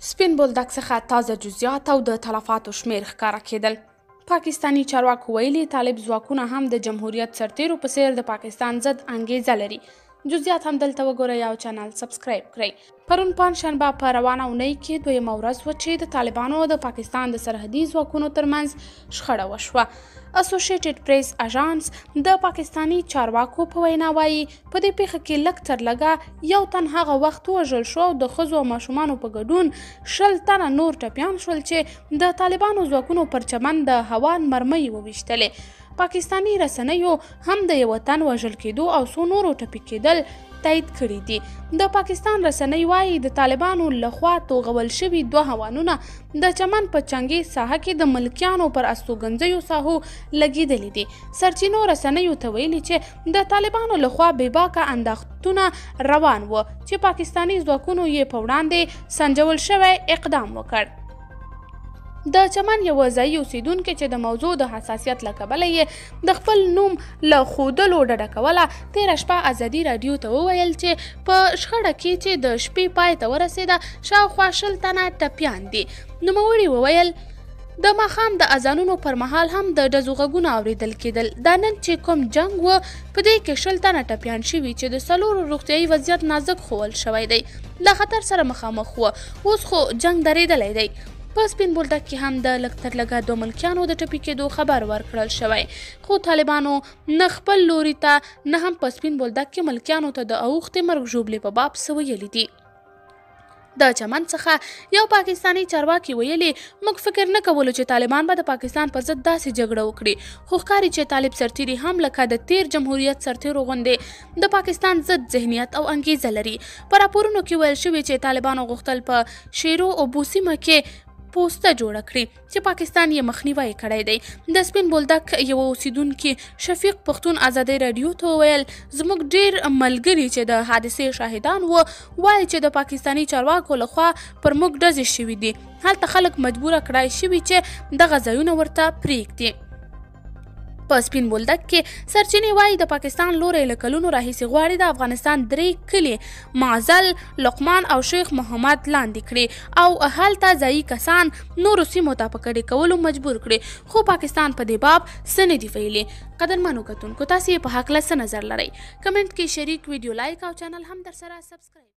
سپین بولدک څخه تازه جزئیات او د تلفاتو شمیر ښکاره کېدل. پاکستانی چارواکو ویلي طالب ځواکونه هم د جمهوریت سرتیرو په څیر د پاکستان ضد انګیزه لري. جزئیات هم دلته وګورئ او چینل سبسکرایب کړئ. پرون پنجشنبه په روانه اونۍ کې دویمه ورځ وه چې د طالبانو او د پاکستان د سرحدي ځواکونو ترمنځ شخړه وشوه. اسوسییټډ پریس اژانس د پاکستانی چارواکو په وینا وایي په دې پیښه کې لږ تر لږه یو تن هغه وخت وژل شو او د ښځو او ماشومانو په ګډون 20 تنه نور ټپیان شول چې د طالبانو ځواکونو پر چمن د هوان مرمۍ وویشتلې. پاکستانی رسنیو هم د یو تن وژل کېدو او څو نورو ټپي کېدل تایید کړي دي. د پاکستان رسنۍ وایي د طالبانو لخوا توغول شوي 2 هوانونه د چمن په چنګي ساحه کې د ملکیانو پر استوګنځیو ساحو لګېدلي دي. سرچینو رسنیو ته ویلي چې د طالبانو لخوا بېباکه انداختونه روان و چې پاکستانی ځواکونو یې په وړاندې سنجول شوی اقدام وکړ. د چمن یو ځایي اوسیدونکي چې د موضوع د حساسیت له کبله یې د خپل نوم له ښودلو ډډه کوله تېره شپه ازادي راډیو ته وویل چې په شخړه کې چې د شپې پای ته ورسېده شاوخوا 20 تنه ټپیان دي. نوموړي وویل د ماښام د اذانونو پر مهال هم د ډزو غږونه اورېدل کېدل. دا نن چې کوم جنګ و په دې کې 20 تنه ټپیان شوي چې د 4 روغتیایي وضعیت نازک ښوول شوی دی. له خطر سره مخامخ و، اوس خو جنګ درېدلی دی. په سپین بولدک کې هم د لږ تر لږه 2 ملکیانو د ټپي کېدو خبر ورکړل شوی، خو طالبانو نه خپل لوري ته نه هم په سپین بولدک کې ملکیانو ته د اوښتې مرګ ژوبلې په باب څه ویلي دي. د چمن څخه یو پاکستانی چارواکي ویلي موږ فکر نه کولو چې طالبان به د پاکستان پر ضد داسې جګړه وکړي، خو ښکاري چې طالب سرتیري هم لکه د تیر جمهوریت سرتیرو غوندې د پاکستان ضد ذهنیت او انګیزه لري. په راپورونو کې ویل شوي چې طالبانو غوښتل په شیرو او بوسیمه کې پوسته جوړه کړي چې پاکستان یې مخنیوی کړی دی. د سپین بولدک یو اوسیدونکي شفیق پښتون ازادي راډیو ته وویل زموږ ډیر ملګري چې د حادثې شاهدان وو وایي چې د پاکستاني چارواکو لخوا پر موږ ډزې شوي دي. هلته خلک مجبوره کړای شوي چې دغه ځایونه ورته پرېږدي. په سپین بولدک کې سرچینې وایي د پاکستان لوری له کلونو راهیسې غواړي د افغانستان 3 کلي معزل، لقمان او شیخ محمد لاندې کړي او هلته ځایي کسان نورو سیمو ته په کډې کولو مجبور کړي، خو پاکستان په دې باب څه نه دي ویلي. قدرمنو کتونکو تاسې په هکله څه نظر لرئ؟ کمنټ کې شریک، ویډیو لایک او چینل هم درسره سبسکرایب